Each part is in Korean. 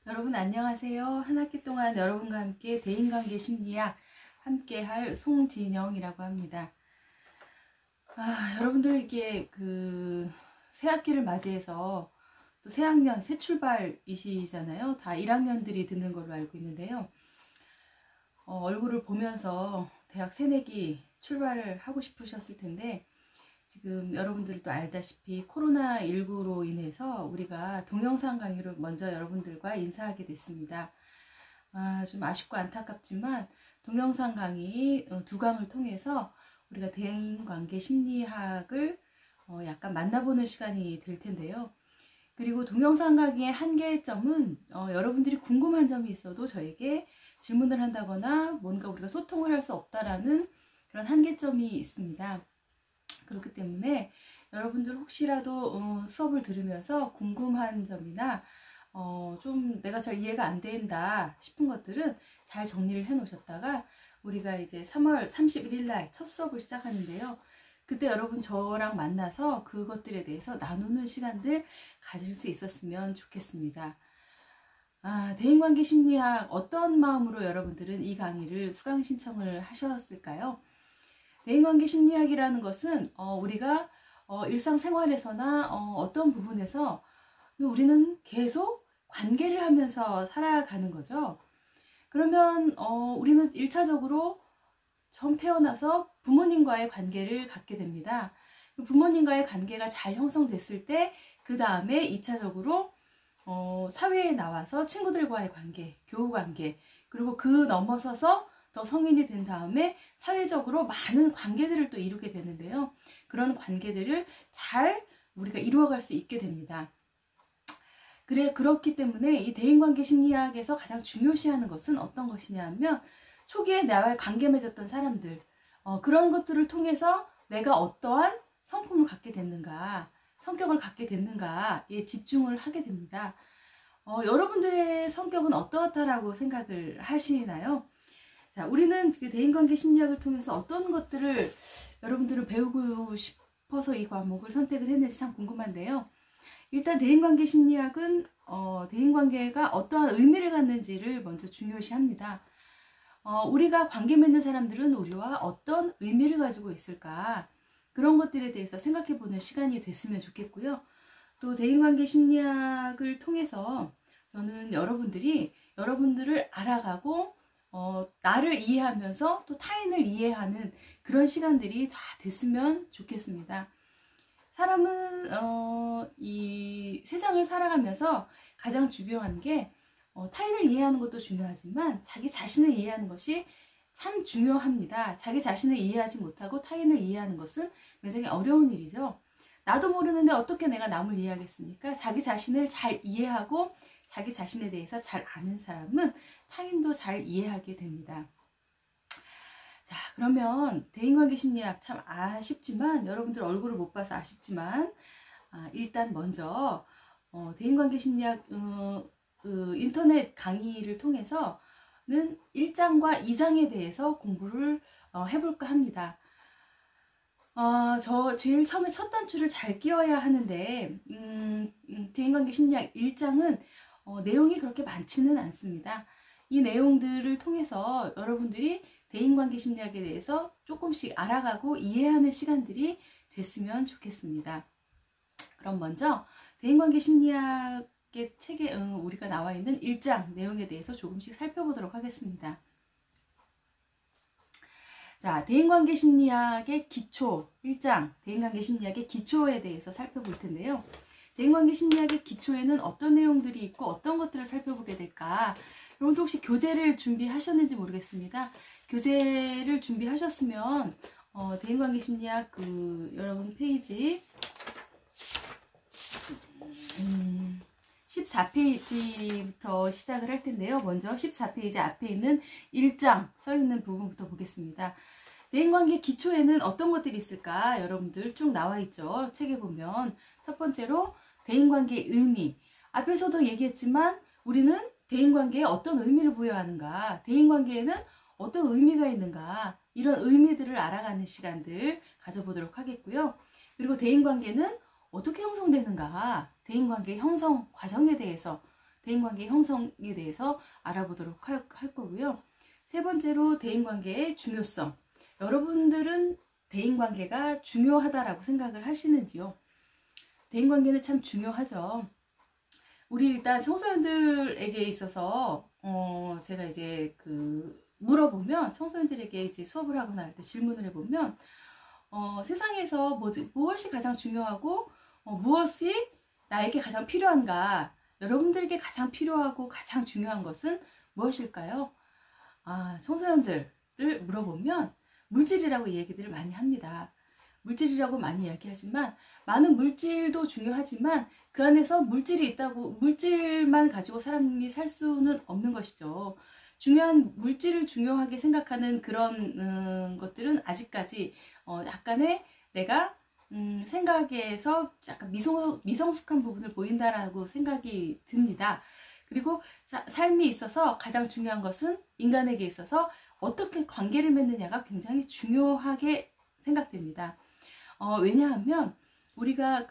여러분 안녕하세요. 한 학기 동안 여러분과 함께 대인관계 심리학 함께 할 송진영이라고 합니다. 여러분들 이게 새 학기를 맞이해서 또 새 학년 새 출발이시잖아요. 다 1학년들이 듣는 걸로 알고 있는데요. 얼굴을 보면서 대학 새내기 출발을 하고 싶으셨을 텐데 지금 여러분들도 알다시피 코로나19로 인해서 우리가 동영상 강의로 먼저 여러분들과 인사하게 됐습니다. 좀 아쉽고 안타깝지만 동영상 강의 2강을 통해서 우리가 대인관계 심리학을 약간 만나보는 시간이 될 텐데요. 그리고 동영상 강의의 한계점은 여러분들이 궁금한 점이 있어도 저에게 질문을 한다거나 뭔가 우리가 소통을 할 수 없다라는 그런 한계점이 있습니다. 그렇기 때문에 여러분들 혹시라도 수업을 들으면서 궁금한 점이나 좀 내가 잘 이해가 안 된다 싶은 것들은 잘 정리를 해 놓으셨다가 우리가 이제 3월 31일 날 첫 수업을 시작하는데요. 그때 여러분 저랑 만나서 그것들에 대해서 나누는 시간들 가질 수 있었으면 좋겠습니다. 대인관계 심리학 어떤 마음으로 여러분들은 이 강의를 수강 신청을 하셨을까요? 대인관계 심리학이라는 것은 우리가 일상생활에서나 어떤 부분에서 우리는 계속 관계를 하면서 살아가는 거죠. 그러면 우리는 1차적으로 처음 태어나서 부모님과의 관계를 갖게 됩니다. 부모님과의 관계가 잘 형성됐을 때 그 다음에 2차적으로 사회에 나와서 친구들과의 관계, 교우관계, 그리고 그 넘어서서 더 성인이 된 다음에 사회적으로 많은 관계들을 또 이루게 되는데요. 그런 관계들을 잘 우리가 이루어갈 수 있게 됩니다. 그렇기 때문에 이 대인관계 심리학에서 가장 중요시하는 것은 어떤 것이냐 하면 초기에 나와의 관계 맺었던 사람들, 그런 것들을 통해서 내가 어떠한 성품을 갖게 됐는가, 성격을 갖게 됐는가에 집중을 하게 됩니다. 여러분들의 성격은 어떻다라고 생각을 하시나요? 자, 우리는 대인관계 심리학을 통해서 어떤 것들을 여러분들은 배우고 싶어서 이 과목을 선택을 했는지 참 궁금한데요. 일단 대인관계 심리학은 대인관계가 어떠한 의미를 갖는지를 먼저 중요시합니다. 우리가 관계 맺는 사람들은 우리와 어떤 의미를 가지고 있을까, 그런 것들에 대해서 생각해보는 시간이 됐으면 좋겠고요. 또 대인관계 심리학을 통해서 저는 여러분들을 알아가고 나를 이해하면서 또 타인을 이해하는 그런 시간들이 다 됐으면 좋겠습니다. 사람은 이 세상을 살아가면서 가장 중요한 게 타인을 이해하는 것도 중요하지만 자기 자신을 이해하는 것이 참 중요합니다. 자기 자신을 이해하지 못하고 타인을 이해하는 것은 굉장히 어려운 일이죠. 나도 모르는데 어떻게 내가 남을 이해하겠습니까? 자기 자신을 잘 이해하고 자기 자신에 대해서 잘 아는 사람은 타인도 잘 이해하게 됩니다. 자, 그러면 대인관계 심리학 참 아쉽지만, 여러분들 얼굴을 못 봐서 아쉽지만 일단 먼저 대인관계 심리학 인터넷 강의를 통해서는 1장과 2장에 대해서 공부를 해볼까 합니다. 저 제일 처음에 첫 단추를 잘 끼워야 하는데 대인관계 심리학 1장은 내용이 그렇게 많지는 않습니다. 이 내용들을 통해서 여러분들이 대인관계 심리학에 대해서 조금씩 알아가고 이해하는 시간들이 됐으면 좋겠습니다. 그럼 먼저 대인관계 심리학의 책에 우리가 나와 있는 1장 내용에 대해서 조금씩 살펴보도록 하겠습니다. 자, 대인관계 심리학의 기초 1장, 대인관계 심리학의 기초에 대해서 살펴볼 텐데요. 대인관계 심리학의 기초에는 어떤 내용들이 있고 어떤 것들을 살펴보게 될까? 여러분들 혹시 교재를 준비하셨는지 모르겠습니다. 교재를 준비하셨으면 대인관계 심리학 여러분 페이지 14페이지부터 시작을 할 텐데요. 먼저 14페이지 앞에 있는 1장 써있는 부분부터 보겠습니다. 대인관계 기초에는 어떤 것들이 있을까? 여러분들 쭉 나와 있죠. 책에 보면 첫 번째로 대인관계의 의미. 앞에서도 얘기했지만 우리는 대인관계에 어떤 의미를 부여하는가, 대인관계에는 어떤 의미가 있는가, 이런 의미들을 알아가는 시간들 가져보도록 하겠고요. 그리고 대인관계는 어떻게 형성되는가, 대인관계 형성 과정에 대해서, 대인관계 형성에 대해서 알아보도록 할 거고요. 세 번째로 대인관계의 중요성. 여러분들은 대인관계가 중요하다라고 생각을 하시는지요? 대인관계는 참 중요하죠. 우리 일단 청소년들에게 있어서 제가 이제 물어보면, 청소년들에게 이제 수업을 하거나 할 때 질문을 해보면 세상에서 무엇이 가장 중요하고 무엇이 나에게 가장 필요한가, 여러분들에게 가장 필요하고 가장 중요한 것은 무엇일까요? 청소년들을 물어보면 물질이라고 얘기들을 많이 합니다. 물질이라고 많이 이야기하지만, 많은 물질도 중요하지만 그 안에서 물질이 있다고 물질만 가지고 사람이 살 수는 없는 것이죠. 중요한 물질을 중요하게 생각하는 그런 것들은 아직까지 약간의 내가 생각에서 약간 미성숙한 부분을 보인다라고 생각이 듭니다. 그리고 삶이 있어서 가장 중요한 것은 인간에게 있어서 어떻게 관계를 맺느냐가 굉장히 중요하게 생각됩니다. 왜냐하면 우리가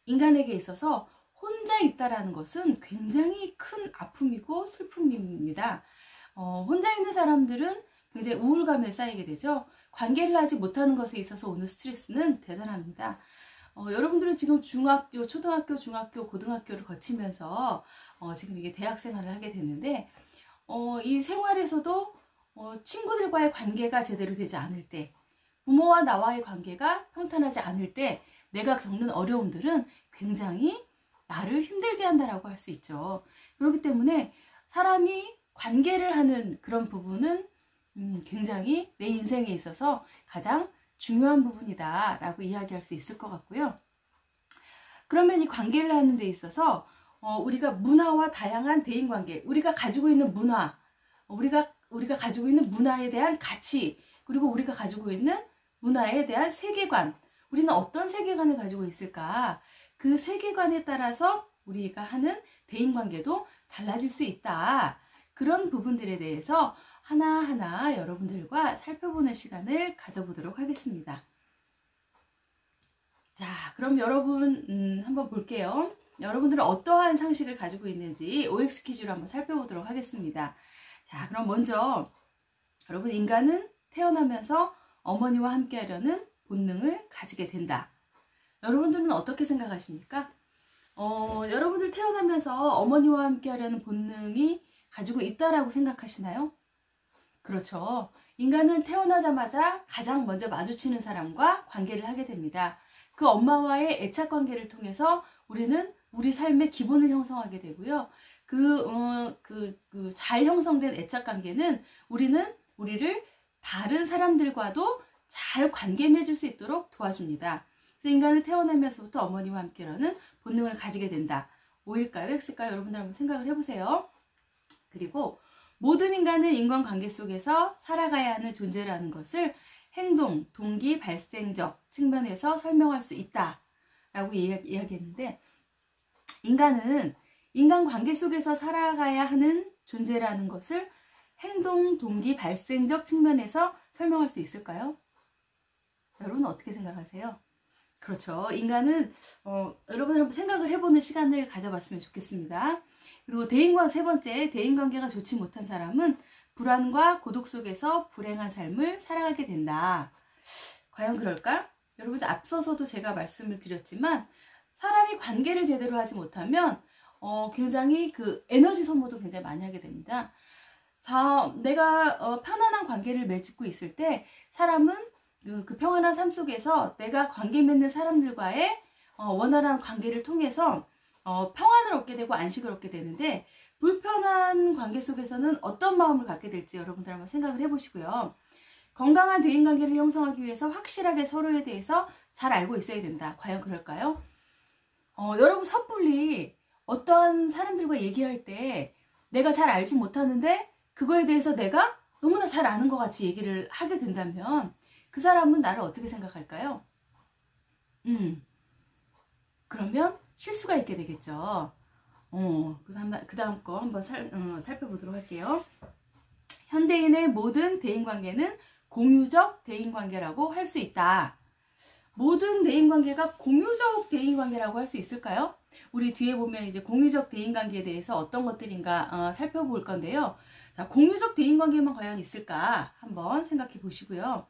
인간에게 있어서 혼자 있다라는 것은 굉장히 큰 아픔이고 슬픔입니다. 혼자 있는 사람들은 굉장히 우울감에 쌓이게 되죠. 관계를 하지 못하는 것에 있어서 오는 스트레스는 대단합니다. 여러분들은 지금 중학교, 초등학교, 중학교, 고등학교를 거치면서 지금 이게 대학 생활을 하게 됐는데, 이 생활에서도 친구들과의 관계가 제대로 되지 않을 때, 부모와 나와의 관계가 평탄하지 않을 때 내가 겪는 어려움들은 굉장히 나를 힘들게 한다라고 할 수 있죠. 그렇기 때문에 사람이 관계를 하는 그런 부분은 굉장히 내 인생에 있어서 가장 중요한 부분이다 라고 이야기할 수 있을 것 같고요. 그러면 이 관계를 하는 데 있어서 우리가 문화와 다양한 대인관계, 우리가 가지고 있는 문화, 우리가 가지고 있는 문화에 대한 가치, 그리고 우리가 가지고 있는 문화에 대한 세계관, 우리는 어떤 세계관을 가지고 있을까? 그 세계관에 따라서 우리가 하는 대인관계도 달라질 수 있다. 그런 부분들에 대해서 하나하나 여러분들과 살펴보는 시간을 가져보도록 하겠습니다. 자, 그럼 여러분 한번 볼게요. 여러분들은 어떠한 상식을 가지고 있는지 OX 퀴즈로 한번 살펴보도록 하겠습니다. 자, 그럼 먼저 여러분, 인간은 태어나면서 어머니와 함께 하려는 본능을 가지게 된다. 여러분들은 어떻게 생각하십니까? 여러분들 태어나면서 어머니와 함께 하려는 본능이 가지고 있다라고 생각하시나요? 그렇죠. 인간은 태어나자마자 가장 먼저 마주치는 사람과 관계를 하게 됩니다. 그 엄마와의 애착 관계를 통해서 우리는 우리 삶의 기본을 형성하게 되고요. 잘 형성된 애착 관계는 우리를 다른 사람들과도 잘 관계 맺을 수 있도록 도와줍니다. 그래서 인간은 태어나면서부터 어머니와 함께라는 본능을 가지게 된다. O일까요? X일까요? 여러분들 한번 생각을 해보세요. 그리고 모든 인간은 인간관계 속에서 살아가야 하는 존재라는 것을 행동, 동기, 발생적 측면에서 설명할 수 있다 라고 이야기했는데, 인간은 인간관계 속에서 살아가야 하는 존재라는 것을 행동, 동기, 발생적 측면에서 설명할 수 있을까요? 여러분은 어떻게 생각하세요? 그렇죠. 인간은 여러분 한번 생각을 해보는 시간을 가져봤으면 좋겠습니다. 그리고 세 번째, 대인관계가 좋지 못한 사람은 불안과 고독 속에서 불행한 삶을 살아가게 된다. 과연 그럴까? 여러분, 앞서서도 제가 말씀을 드렸지만 사람이 관계를 제대로 하지 못하면 굉장히 에너지 소모도 굉장히 많이 하게 됩니다. 내가 편안한 관계를 맺고 있을 때 사람은 그 평안한 삶 속에서 내가 관계 맺는 사람들과의 원활한 관계를 통해서 평안을 얻게 되고 안식을 얻게 되는데, 불편한 관계 속에서는 어떤 마음을 갖게 될지 여러분들 한번 생각을 해보시고요. 건강한 대인관계를 형성하기 위해서 확실하게 서로에 대해서 잘 알고 있어야 된다. 과연 그럴까요? 여러분, 섣불리 어떠한 사람들과 얘기할 때 내가 잘 알지 못하는데 그거에 대해서 내가 너무나 잘 아는 것 같이 얘기를 하게 된다면 그 사람은 나를 어떻게 생각할까요? 그러면 실수가 있게 되겠죠. 그 다음 거 한번 살펴보도록 할게요. 현대인의 모든 대인관계는 공유적 대인관계라고 할 수 있다. 모든 대인관계가 공유적 대인관계라고 할 수 있을까요? 우리 뒤에 보면 이제 공유적 대인관계에 대해서 어떤 것들인가 살펴볼 건데요. 자, 공유적 대인관계만 과연 있을까 한번 생각해 보시고요.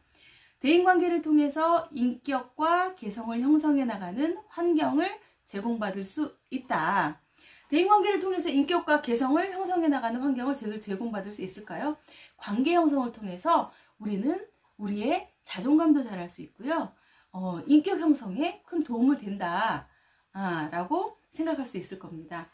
대인관계를 통해서 인격과 개성을 형성해 나가는 환경을 제공받을 수 있다. 대인관계를 통해서 인격과 개성을 형성해 나가는 환경을 제공받을 수 있을까요? 관계 형성을 통해서 우리는 우리의 자존감도 자랄 수 있고요. 인격 형성에 큰 도움을 된다. 라고 생각할 수 있을 겁니다.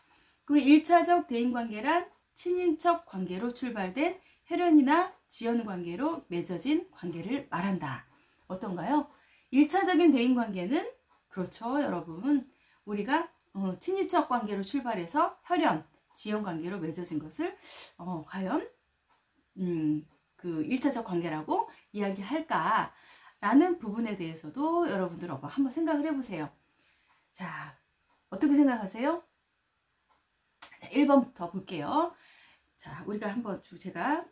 그리고 1차적 대인관계란 친인척 관계로 출발된 혈연이나 지연 관계로 맺어진 관계를 말한다. 어떤가요? 1차적인 대인관계는 그렇죠, 여러분. 우리가 친인척 관계로 출발해서 혈연, 지연 관계로 맺어진 것을 과연 그 1차적 관계라고 이야기할까라는 부분에 대해서도 여러분들 한번 생각을 해보세요. 자, 어떻게 생각하세요? 자, 1번부터 볼게요. 자, 우리가 한번 제가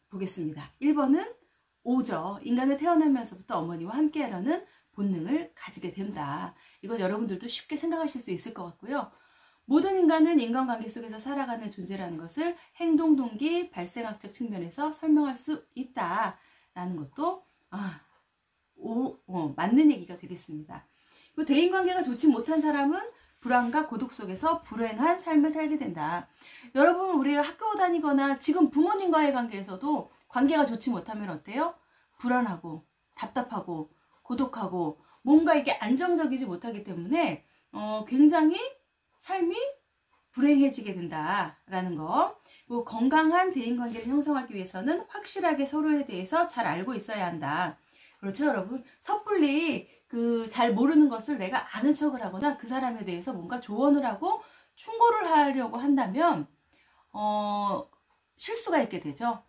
보겠습니다. 1번은 오죠. 인간은 태어나면서부터 어머니와 함께하려는 본능을 가지게 된다. 이건 여러분들도 쉽게 생각하실 수 있을 것 같고요. 모든 인간은 인간관계 속에서 살아가는 존재라는 것을 행동동기, 발생학적 측면에서 설명할 수 있다라는 것도 맞는 얘기가 되겠습니다. 대인관계가 좋지 못한 사람은 불안과 고독 속에서 불행한 삶을 살게 된다. 여러분, 우리가 학교 다니거나 지금 부모님과의 관계에서도 관계가 좋지 못하면 어때요? 불안하고 답답하고 고독하고 뭔가 이게 안정적이지 못하기 때문에 굉장히 삶이 불행해지게 된다라는 거. 그리고 건강한 대인관계를 형성하기 위해서는 확실하게 서로에 대해서 잘 알고 있어야 한다. 그렇죠, 여러분? 섣불리 잘 모르는 것을 내가 아는 척을 하거나 그 사람에 대해서 뭔가 조언을 하고 충고를 하려고 한다면 실수가 있게 되죠.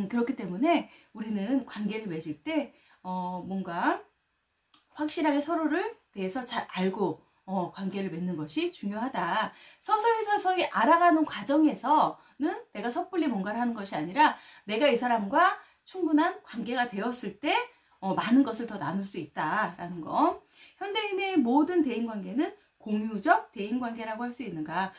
그렇기 때문에 우리는 관계를 맺을 때 뭔가 확실하게 서로를 대해서 잘 알고 관계를 맺는 것이 중요하다. 서서히 알아가는 과정에서는 내가 섣불리 뭔가를 하는 것이 아니라 내가 이 사람과 충분한 관계가 되었을 때 많은 것을 더 나눌 수 있다라는 거. 현대인의 모든 대인관계는 공유적 대인관계라고 할 수 있는가?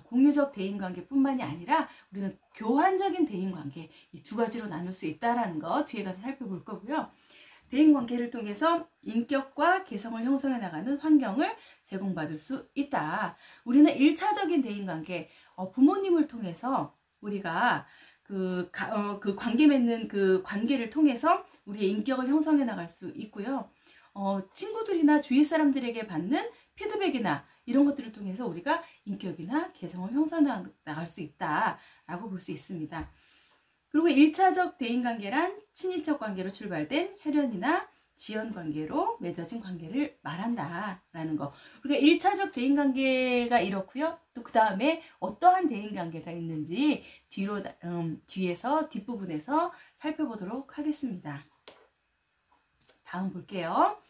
공유적 대인관계뿐만이 아니라 우리는 교환적인 대인관계, 이 두 가지로 나눌 수 있다라는 거 뒤에 가서 살펴볼 거고요. 대인관계를 통해서 인격과 개성을 형성해 나가는 환경을 제공받을 수 있다. 우리는 1차적인 대인관계, 부모님을 통해서 우리가 그 관계 맺는 그 관계를 통해서 우리의 인격을 형성해 나갈 수 있고요. 친구들이나 주위 사람들에게 받는 피드백이나 이런 것들을 통해서 우리가 인격이나 개성을 형성해 나갈 수 있다라고 볼 수 있습니다. 그리고 1차적 대인관계란 친인척 관계로 출발된 혈연이나 지연 관계로 맺어진 관계를 말한다라는 거. 그러니까 1차적 대인관계가 이렇고요. 또 그 다음에 어떠한 대인관계가 있는지 뒤에서 뒷부분에서 살펴보도록 하겠습니다. 다음 볼게요.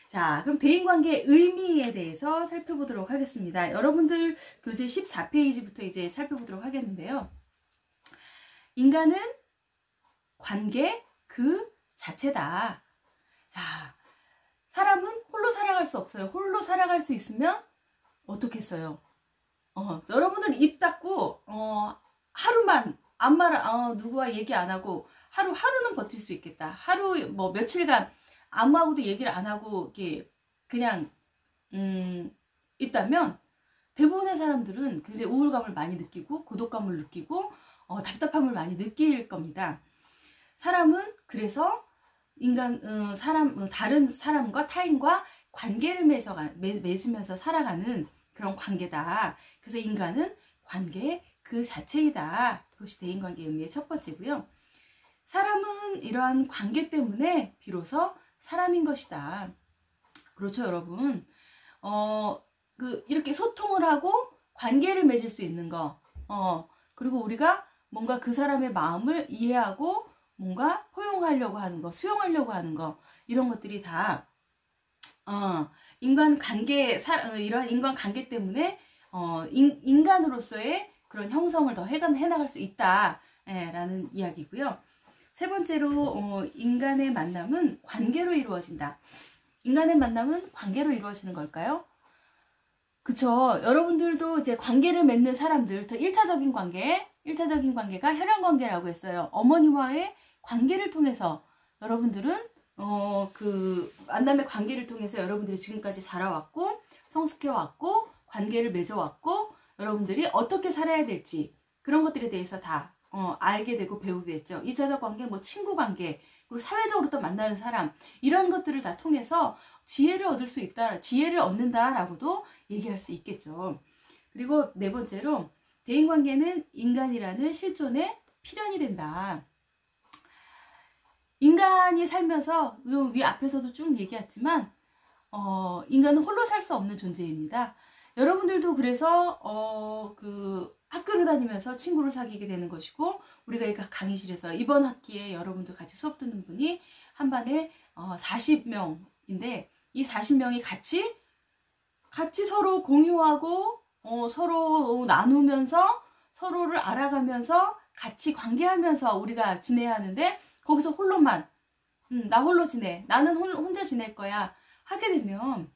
자, 그럼 대인관계의 의미에 대해서 살펴보도록 하겠습니다. 여러분들 교재 14페이지부터 이제 살펴보도록 하겠는데요. 인간은 관계 그 자체다. 자, 사람은 홀로 살아갈 수 없어요. 홀로 살아갈 수 있으면 어떻겠어요? 여러분들 입 닫고 하루만 누구와 얘기 안 하고 하루는 버틸 수 있겠다. 하루 뭐 며칠간 아무하고도 얘기를 안 하고 이렇게 그냥 있다면 대부분의 사람들은 굉장히 우울감을 많이 느끼고 고독감을 느끼고 답답함을 많이 느낄 겁니다. 사람은 그래서 다른 사람과 타인과 관계를 맺으면서 살아가는 그런 관계다. 그래서 인간은 관계 그 자체이다. 그것이 대인관계의 의미의 첫 번째고요. 사람은 이러한 관계 때문에 비로소 사람인 것이다. 그렇죠, 여러분. 이렇게 소통을 하고 관계를 맺을 수 있는 거. 그리고 우리가 뭔가 그 사람의 마음을 이해하고 뭔가 포용하려고 하는 거, 수용하려고 하는 거, 이런 것들이 다 이러한 인간관계 때문에 인간으로서의 그런 형성을 더 해나갈 수 있다라는 이야기고요. 세 번째로 인간의 만남은 관계로 이루어진다. 인간의 만남은 관계로 이루어지는 걸까요? 그쵸. 여러분들도 이제 관계를 맺는 사람들, 더 1차적인 관계가 혈연관계라고 했어요. 어머니와의 관계를 통해서 여러분들은, 그 만남의 관계를 통해서 여러분들이 지금까지 자라왔고, 성숙해왔고, 관계를 맺어왔고, 여러분들이 어떻게 살아야 될지, 그런 것들에 대해서 다, 알게 되고 배우게 됐죠. 2차적 관계, 뭐 친구 관계, 그리고 사회적으로 또 만나는 사람, 이런 것들을 다 통해서 지혜를 얻을 수 있다, 지혜를 얻는다라고도 얘기할 수 있겠죠. 그리고 네 번째로, 대인관계는 인간이라는 실존의 필연이 된다. 인간이 살면서, 위 앞에서도 쭉 얘기했지만, 인간은 홀로 살 수 없는 존재입니다. 여러분들도 그래서, 학교를 다니면서 친구를 사귀게 되는 것이고, 우리가 이 강의실에서 이번 학기에 여러분들 같이 수업 듣는 분이 한 반에 40명인데, 이 40명이 같이 서로 공유하고, 서로 나누면서, 서로를 알아가면서, 같이 관계하면서 우리가 지내야 하는데, 거기서 홀로만, 나 홀로 지내, 나는 혼자 지낼 거야 하게 되면,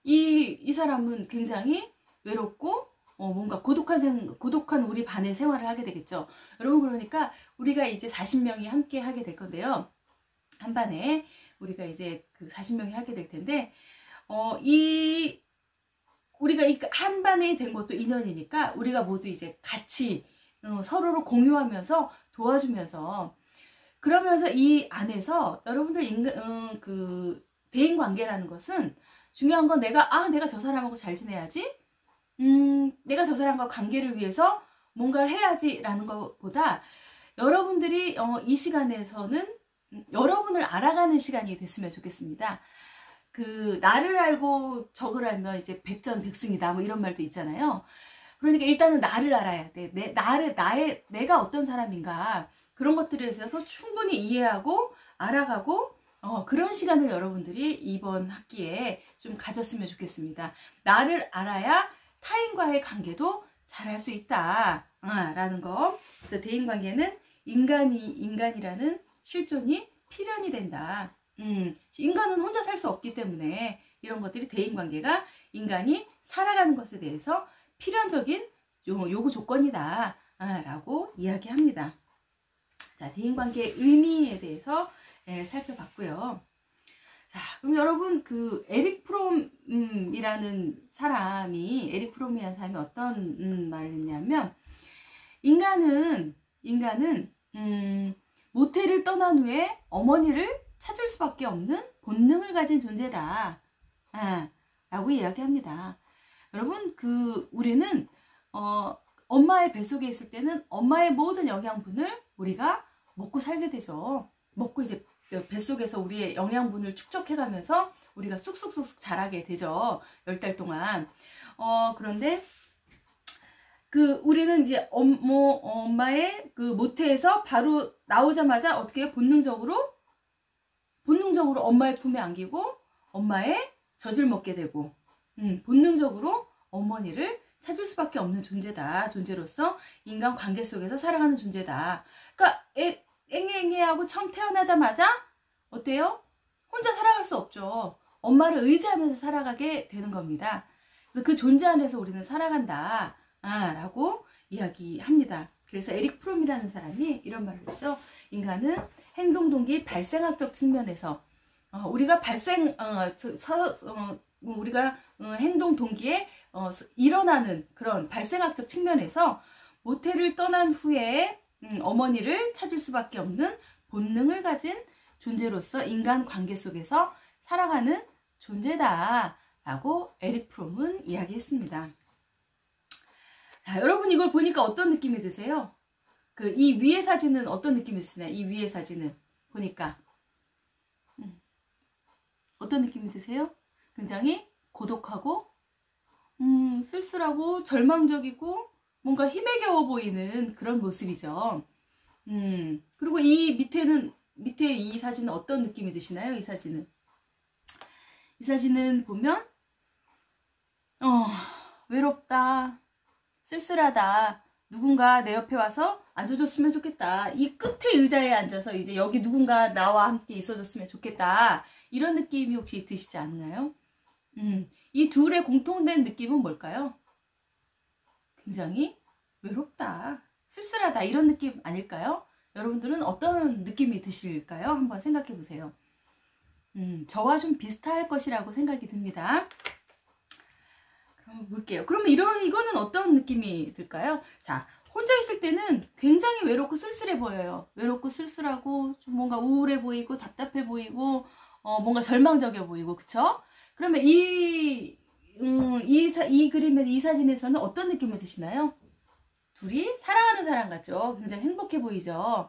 이 사람은 굉장히 외롭고, 뭔가 고독한 우리 반의 생활을 하게 되겠죠. 여러분, 그러니까 우리가 이제 40명이 함께 하게 될 건데요. 한 반에 우리가 이제 그 40명이 하게 될 텐데, 우리가 이 한 반에 된 것도 인연이니까 우리가 모두 이제 같이 서로를 공유하면서 도와주면서, 그러면서 이 안에서 여러분들 그 대인 관계라는 것은 중요한 건 내가 저 사람하고 잘 지내야지, 내가 저 사람과 관계를 위해서 뭔가를 해야지라는 것보다 여러분들이 이 시간에서는 여러분을 알아가는 시간이 됐으면 좋겠습니다. 그 나를 알고 적을 알면 이제 백전백승이다, 뭐 이런 말도 있잖아요. 그러니까 일단은 나를 알아야 돼. 내가 어떤 사람인가, 그런 것들에 대해서 충분히 이해하고 알아가고, 그런 시간을 여러분들이 이번 학기에 좀 가졌으면 좋겠습니다. 나를 알아야 타인과의 관계도 잘할 수 있다, 라는 거. 그래서 대인관계는 인간이라는 실존이 필연이 된다. 인간은 혼자 살 수 없기 때문에 이런 것들이, 대인관계가 인간이 살아가는 것에 대해서 필연적인 요구 조건이다, 라고 이야기합니다. 자, 대인관계의 의미에 대해서 살펴봤고요. 자, 그럼 여러분, 그 에릭 프롬이라는 사람이 어떤 말을 했냐면, 인간은 모태를 떠난 후에 어머니를 찾을 수밖에 없는 본능을 가진 존재다, 라고 이야기합니다. 여러분, 우리는 엄마의 뱃속에 있을 때는 엄마의 모든 영양분을 우리가 먹고 살게 되죠. 먹고 이제 뱃속에서 우리의 영양분을 축적해가면서 우리가 쑥쑥쑥쑥 자라게 되죠. 10달 동안. 그런데 우리는 이제 엄마의 그 모태에서 바로 나오자마자 어떻게 해요? 본능적으로 엄마의 품에 안기고 엄마의 젖을 먹게 되고, 본능적으로 어머니를 찾을 수밖에 없는 존재로서 인간 관계 속에서 살아가는 존재다. 그러니까 앵애앵애하고 처음 태어나자마자 어때요? 혼자 살아갈 수 없죠. 엄마를 의지하면서 살아가게 되는 겁니다. 그래서 그 존재 안에서 우리는 살아간다, 라고 이야기합니다. 그래서 에릭 프롬이라는 사람이 이런 말을 했죠. 인간은 행동동기 발생학적 측면에서, 우리가 우리가 행동 동기에 일어나는 그런 발생학적 측면에서 모태를 떠난 후에 어머니를 찾을 수밖에 없는 본능을 가진 존재로서 인간 관계 속에서 살아가는 존재다라고 에릭 프롬은 이야기했습니다. 자, 여러분, 이걸 보니까 어떤 느낌이 드세요? 이 위의 사진은 어떤 느낌이 드시나요? 이 위의 사진은 보니까 어떤 느낌이 드세요? 굉장히 고독하고 쓸쓸하고 절망적이고 뭔가 힘에 겨워 보이는 그런 모습이죠. 그리고 밑에 이 사진은 어떤 느낌이 드시나요? 이 사진은 보면 외롭다, 쓸쓸하다, 누군가 내 옆에 와서 앉아줬으면 좋겠다, 이 끝에 의자에 앉아서 이제 여기 누군가 나와 함께 있어줬으면 좋겠다, 이런 느낌이 혹시 드시지 않나요? 이 둘의 공통된 느낌은 뭘까요? 굉장히 외롭다, 쓸쓸하다, 이런 느낌 아닐까요? 여러분들은 어떤 느낌이 드실까요? 한번 생각해 보세요. 저와 좀 비슷할 것이라고 생각이 듭니다. 그럼 볼게요. 그러면 이거는 어떤 느낌이 들까요? 자, 혼자 있을 때는 굉장히 외롭고 쓸쓸해 보여요. 외롭고 쓸쓸하고 좀 뭔가 우울해 보이고 답답해 보이고 뭔가 절망적이어 보이고, 그쵸? 그러면 이 그림의 이 사진에서는 어떤 느낌을 드시나요? 둘이 사랑하는 사람 같죠? 굉장히 행복해 보이죠?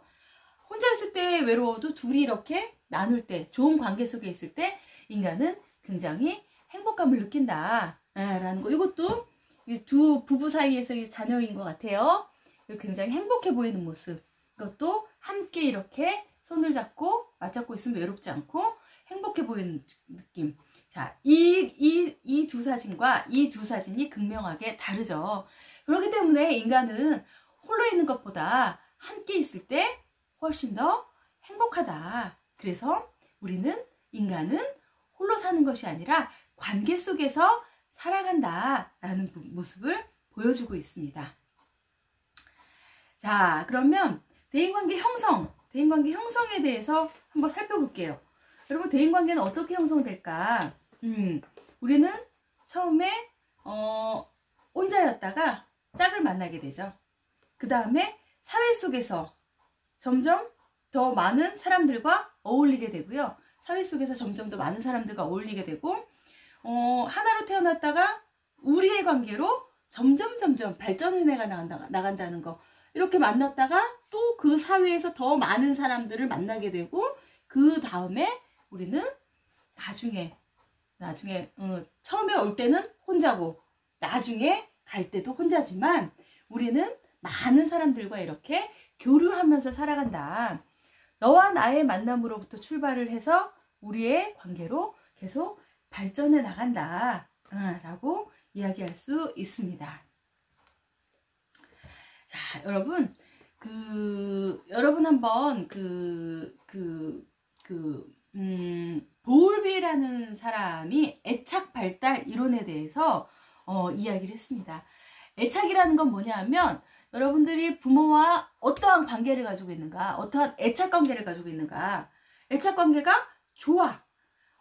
혼자 있을 때 외로워도 둘이 이렇게 나눌 때, 좋은 관계 속에 있을 때 인간은 굉장히 행복감을 느낀다 라는 거. 이것도 두 부부 사이에서의 자녀인 것 같아요. 굉장히 행복해 보이는 모습. 이것도 함께 이렇게 손을 잡고 맞잡고 있으면 외롭지 않고 행복해 보이는 느낌. 자, 이 두 사진과 이 두 사진이 극명하게 다르죠. 그렇기 때문에 인간은 홀로 있는 것보다 함께 있을 때 훨씬 더 행복하다. 그래서 인간은 홀로 사는 것이 아니라 관계 속에서 살아간다 라는 모습을 보여주고 있습니다. 자, 그러면 대인관계 형성에 대해서 한번 살펴볼게요. 여러분, 대인관계는 어떻게 형성될까? 우리는 처음에 혼자였다가 짝을 만나게 되죠. 그 다음에 사회 속에서 점점 더 많은 사람들과 어울리게 되고요. 사회 속에서 점점 더 많은 사람들과 어울리게 되고, 하나로 태어났다가 우리의 관계로 점점 발전해 나간다는 거. 이렇게 만났다가 또 그 사회에서 더 많은 사람들을 만나게 되고, 그 다음에 우리는 나중에 처음에 올 때는 혼자고 나중에 갈 때도 혼자지만 우리는 많은 사람들과 이렇게 교류하면서 살아간다. 너와 나의 만남으로부터 출발을 해서 우리의 관계로 계속 발전해 나간다 라고 이야기할 수 있습니다. 자, 여러분, 여러분 한번 보울비라는 사람이 애착 발달 이론에 대해서 이야기를 했습니다. 애착이라는 건 뭐냐면, 여러분들이 부모와 어떠한 관계를 가지고 있는가, 어떠한 애착 관계를 가지고 있는가. 애착 관계가 좋아.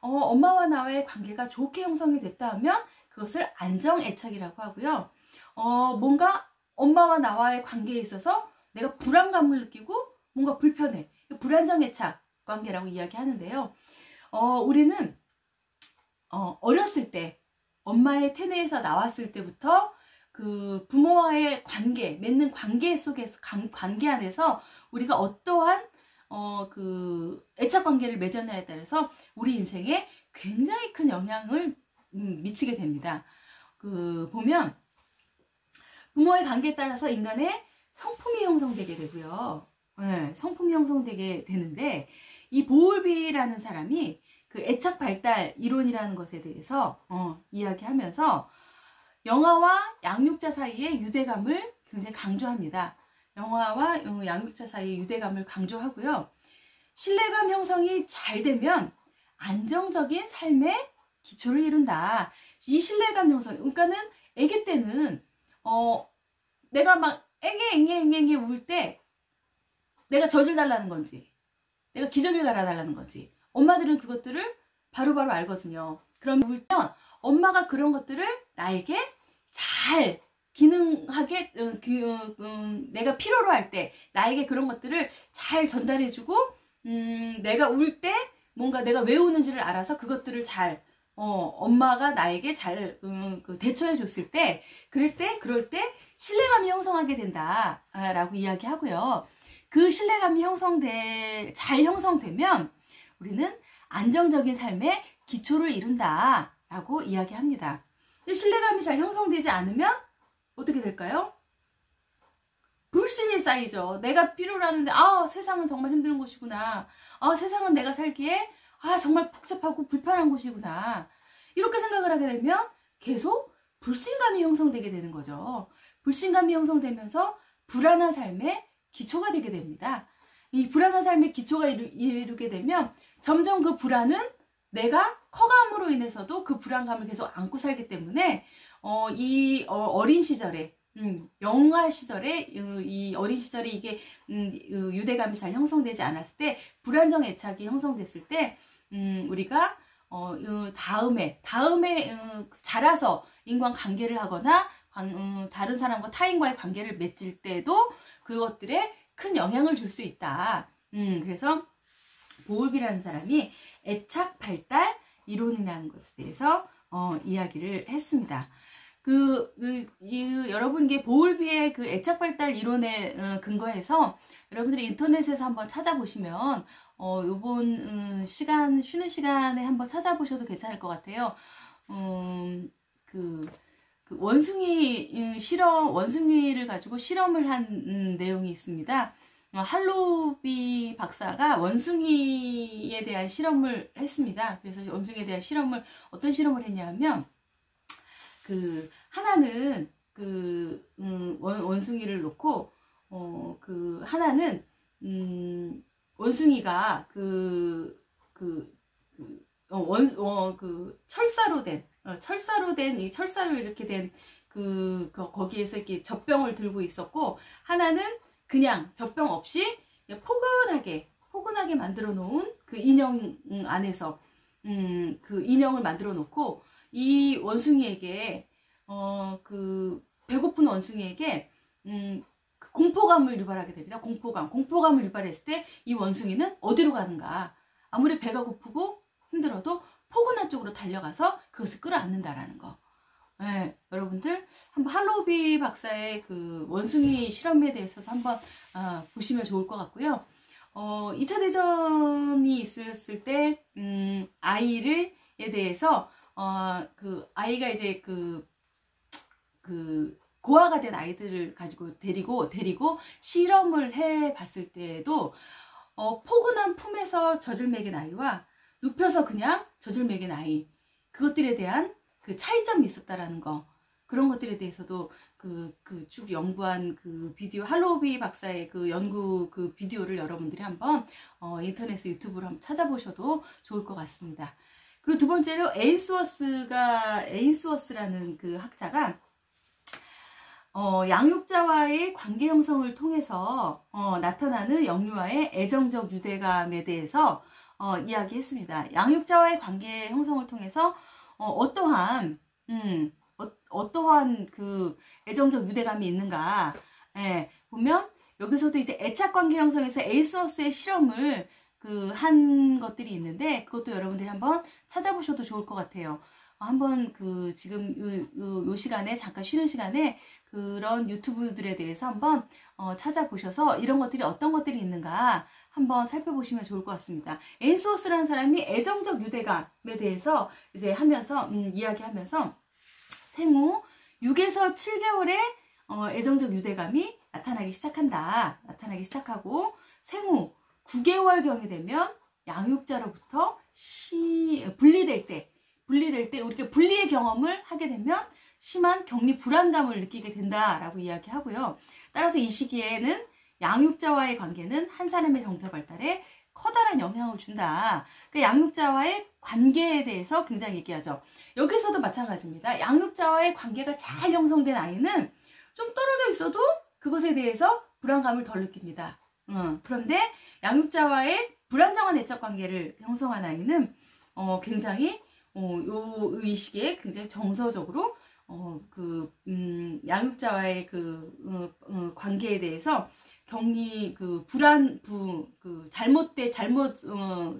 엄마와 나와의 관계가 좋게 형성이 됐다 하면 그것을 안정 애착이라고 하고요. 뭔가 엄마와 나와의 관계에 있어서 내가 불안감을 느끼고 뭔가 불편해. 불안정 애착 관계라고 이야기하는데요. 우리는 어렸을 때 엄마의 태내에서 나왔을 때부터 그 부모와의 맺는 관계 속에서, 관계 안에서 우리가 어떠한 애착 관계를 맺었냐에 따라서 우리 인생에 굉장히 큰 영향을 미치게 됩니다. 보면 부모의 관계에 따라서 인간의 성품이 형성되게 되고요. 네, 성품이 형성되게 되는데, 이 보울비라는 사람이 그 애착 발달 이론이라는 것에 대해서 이야기하면서 영아와 양육자 사이의 유대감을 굉장히 강조합니다. 영아와 양육자 사이의 유대감을 강조하고요. 신뢰감 형성이 잘 되면 안정적인 삶의 기초를 이룬다. 이 신뢰감 형성, 그러니까는 아기 때는 내가 막 앵앵앵앵 울 때 내가 젖을 달라는 건지, 내가 기저귀를 갈아달라는 건지, 엄마들은 그것들을 바로바로 알거든요. 그러면 울면 엄마가 그런 것들을 나에게 잘 기능하게, 내가 필요로 할 때 나에게 그런 것들을 잘 전달해주고, 내가 울 때 뭔가 내가 왜 우는지를 알아서 그것들을 잘 엄마가 나에게 잘 대처해 줬을 때, 그럴 때 신뢰감이 형성하게 된다 라고 이야기하고요. 그 신뢰감이 잘 형성되면 우리는 안정적인 삶의 기초를 이룬다 라고 이야기합니다. 신뢰감이 잘 형성되지 않으면 어떻게 될까요? 불신이 쌓이죠. 내가 필요로 하는데 세상은 정말 힘든 곳이구나. 세상은 내가 살기에 정말 복잡하고 불편한 곳이구나. 이렇게 생각을 하게 되면 계속 불신감이 형성되게 되는 거죠. 불신감이 형성되면서 불안한 삶의 기초가 되게 됩니다. 이 불안한 삶의 기초가 이루게 되면 점점 그 불안은 내가 커감으로 인해서도 그 불안감을 계속 안고 살기 때문에 이 어린 시절에 영아 시절에 이 어린 시절에 이게 유대감이 잘 형성되지 않았을 때 불안정 애착이 형성됐을 때 우리가 다음에 자라서 인간관계를 하거나 다른 사람과 타인과의 관계를 맺을 때도 그것들에 큰 영향을 줄 수 있다. 그래서 보울비라는 사람이 애착 발달 이론이라는 것에 대해서 이야기를 했습니다. 여러분께 보울비의 그 애착 발달 이론에 근거해서 여러분들이 인터넷에서 한번 찾아보시면 요번 쉬는 시간에 한번 찾아보셔도 괜찮을 것 같아요. 그 원숭이를 가지고 실험을 한 내용이 있습니다. 할로비 박사가 원숭이에 대한 실험을 했습니다. 그래서 원숭이에 대한 어떤 실험을 했냐면, 하나는 원숭이를 놓고, 하나는, 원숭이가 철사로 이렇게 된 거기에서 이렇게 젖병을 들고 있었고, 하나는 그냥 젖병 없이 포근하게 만들어 놓은 그 인형 안에서 그 인형을 만들어 놓고 이 원숭이에게 배고픈 원숭이에게 공포감을 유발하게 됩니다. 공포감을 유발했을 때 이 원숭이는 어디로 가는가? 아무리 배가 고프고 힘들어도 포근한 쪽으로 달려가서 그것을 끌어안는다라는 거. 네, 여러분들 한번 할로비 박사의 그 원숭이 실험에 대해서도 한번 보시면 좋을 것 같고요. 2차 대전이 있었을 때 아이에 대해서 아이가 이제 고아가 된 아이들을 가지고 데리고 실험을 해 봤을 때에도 포근한 품에서 젖을 먹인 아이와 눕혀서 그냥 젖을 먹인 아이, 그것들에 대한 그 차이점이 있었다라는 거, 그런 것들에 대해서도 쭉 연구한 비디오, 할로비 박사의 연구 비디오를 여러분들이 한번 인터넷 유튜브로 한번 찾아보셔도 좋을 것 같습니다. 그리고 두 번째로 에인스워스라는 그 학자가 양육자와의 관계 형성을 통해서 나타나는 영유아의 애정적 유대감에 대해서 이야기했습니다. 양육자와의 관계 형성을 통해서 어떠한 그 애정적 유대감이 있는가. 예, 보면 여기서도 이제 애착관계 형성에서 에인스워스의 실험을 한 것들이 있는데, 그것도 여러분들이 한번 찾아보셔도 좋을 것 같아요. 한번 지금 요 시간에, 잠깐 쉬는 시간에 그런 유튜브들에 대해서 한번 찾아보셔서 이런 것들이 어떤 것들이 있는가 한번 살펴보시면 좋을 것 같습니다. 에인스워스라는 사람이 애정적 유대감에 대해서 이제 이야기하면서 생후 6에서 7개월에 애정적 유대감이 나타나기 시작하고 생후 9개월경이 되면 양육자로부터 분리될 때 우리가 분리의 경험을 하게 되면 심한 격리 불안감을 느끼게 된다라고 이야기하고요. 따라서 이 시기에는 양육자와의 관계는 한 사람의 정서 발달에 커다란 영향을 준다. 양육자와의 관계에 대해서 굉장히 얘기하죠. 여기서도 마찬가지입니다. 양육자와의 관계가 잘 형성된 아이는 좀 떨어져 있어도 그것에 대해서 불안감을 덜 느낍니다. 그런데 양육자와의 불안정한 애착 관계를 형성한 아이는 굉장히 이 시기에 굉장히 정서적으로 양육자와의 관계에 대해서 잘못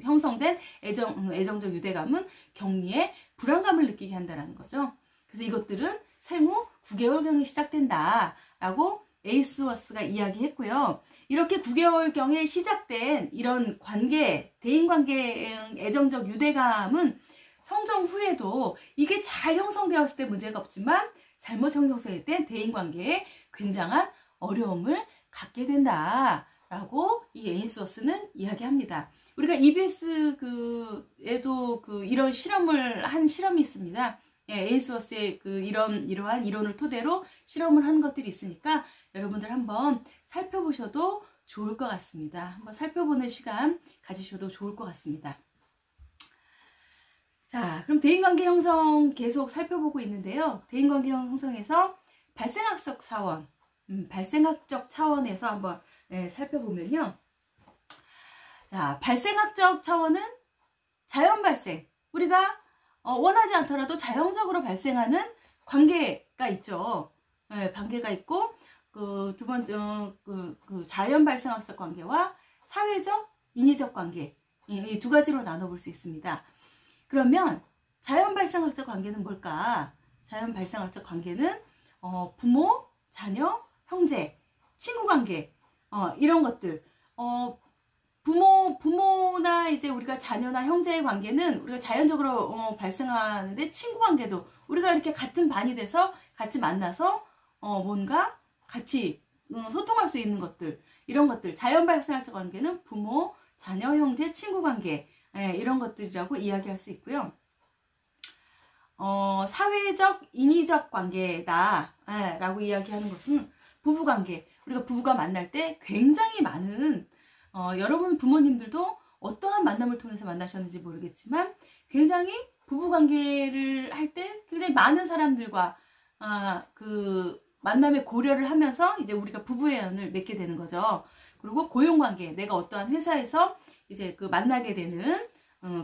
형성된 애정적 유대감은 격리에 불안감을 느끼게 한다는 거죠. 그래서 이것들은 생후 9개월경에 시작된다라고 에인스워스가 이야기했고요. 이렇게 9개월경에 시작된 이런 대인관계 애정적 유대감은 성장 후에도 이게 잘 형성되었을 때 문제가 없지만 잘못 형성될 때 대인관계에 굉장한 어려움을 갖게 된다라고 이 에인스워스는 이야기합니다. 우리가 EBS에도 이런 실험을 한 실험이 있습니다. 에인스워스의 이러한 이론을 토대로 실험을 한 것들이 있으니까 여러분들 한번 살펴보셔도 좋을 것 같습니다. 한번 살펴보는 시간 가지셔도 좋을 것 같습니다. 자, 그럼 대인관계 형성 계속 살펴보고 있는데요. 대인관계 형성에서 발생학적 차원, 발생학적 차원에서 한번 살펴보면요. 자, 발생학적 차원은 자연 발생. 우리가 원하지 않더라도 자연적으로 발생하는 관계가 있죠. 관계가 있고, 그 두 번째 그 자연 발생학적 관계와 사회적, 인위적 관계, 이 두 가지로 나눠볼 수 있습니다. 그러면 자연 발생학적 관계는 뭘까? 자연 발생학적 관계는 부모, 자녀, 형제, 친구 관계, 이런 것들. 부모나 이제 우리가 자녀나 형제의 관계는 우리가 자연적으로 발생하는데, 친구 관계도 우리가 이렇게 같은 반이 돼서 같이 만나서 뭔가 같이 소통할 수 있는 것들, 이런 것들. 자연 발생학적 관계는 부모, 자녀, 형제, 친구 관계, 이런 것들이라고 이야기할 수 있고요. 사회적, 인위적 관계다 라고 이야기하는 것은 부부관계. 우리가 부부가 만날 때 굉장히 많은 여러분 부모님들도 어떠한 만남을 통해서 만나셨는지 모르겠지만, 굉장히 부부관계를 할 때 굉장히 많은 사람들과 그 만남의 고려를 하면서 이제 우리가 부부의 연을 맺게 되는 거죠. 그리고 고용관계, 내가 어떠한 회사에서 이제 그 만나게 되는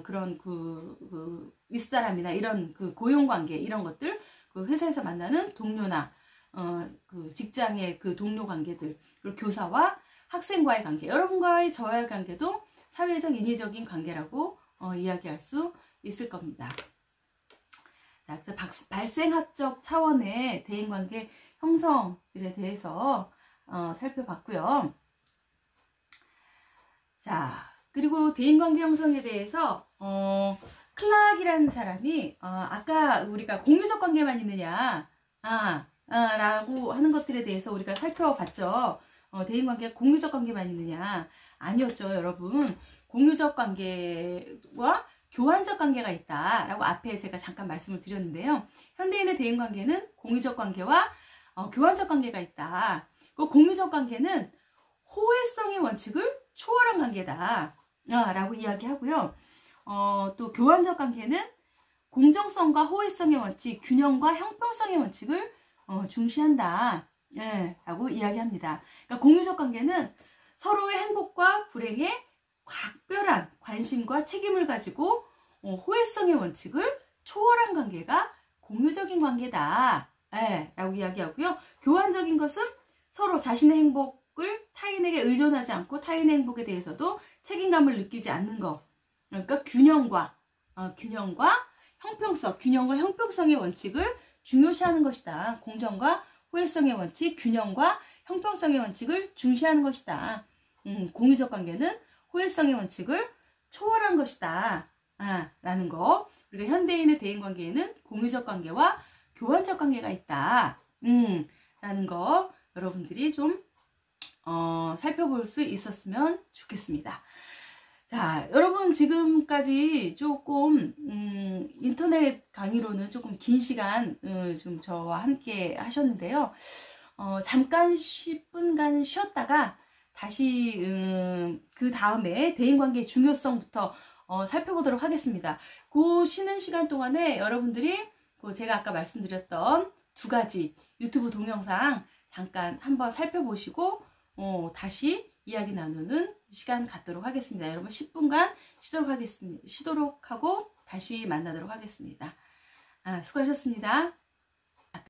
그런 그 윗사람이나 이런 그 고용관계, 이런 것들, 그 회사에서 만나는 동료나 그 직장의 그 동료 관계들, 그리고 교사와 학생과의 관계, 여러분과의 저와의 관계도 사회적, 인위적인 관계라고 이야기할 수 있을 겁니다. 자, 그래서 발생학적 차원의 대인관계 형성들에 대해서 살펴봤고요. 자, 그리고 대인관계 형성에 대해서 클락이라는 사람이 아까 우리가 공유적 관계만 있느냐 라고 하는 것들에 대해서 우리가 살펴봤죠. 대인관계가 공유적 관계만 있느냐, 아니었죠 여러분. 공유적 관계와 교환적 관계가 있다 라고 앞에 제가 잠깐 말씀을 드렸는데요. 현대인의 대인관계는 공유적 관계와 교환적 관계가 있다. 그 공유적 관계는 호혜성의 원칙을 초월한 관계다 라고 이야기하고요. 또 교환적 관계는 공정성과 호혜성의 원칙, 균형과 형평성의 원칙을 중시한다 라고 이야기합니다. 그러니까 공유적 관계는 서로의 행복과 불행에 각별한 관심과 책임을 가지고 호혜성의 원칙을 초월한 관계가 공유적인 관계다 라고 이야기하고요. 교환적인 것은 서로 자신의 행복을 타인에게 의존하지 않고 타인의 행복에 대해서도 책임감을 느끼지 않는 것. 그러니까 균형과 형평성, 균형과 형평성의 원칙을 중요시하는 것이다. 공정과 호혜성의 원칙, 균형과 형평성의 원칙을 중시하는 것이다. 공유적 관계는 호혜성의 원칙을 초월한 것이다 라는 거. 우리가 현대인의 대인관계에는 공유적 관계와 교환적 관계가 있다 라는 거 여러분들이 좀 살펴볼 수 있었으면 좋겠습니다. 자, 여러분 지금까지 조금 인터넷 강의로는 조금 긴 시간 좀 저와 함께 하셨는데요. 잠깐 10분간 쉬었다가 다시 그 다음에 대인관계의 중요성부터 살펴보도록 하겠습니다. 그 쉬는 시간 동안에 여러분들이 제가 아까 말씀드렸던 두 가지 유튜브 동영상 잠깐 한번 살펴보시고 다시 이야기 나누는 시간 갖도록 하겠습니다. 여러분 10분간 쉬도록 하고 다시 만나도록 하겠습니다. 수고하셨습니다.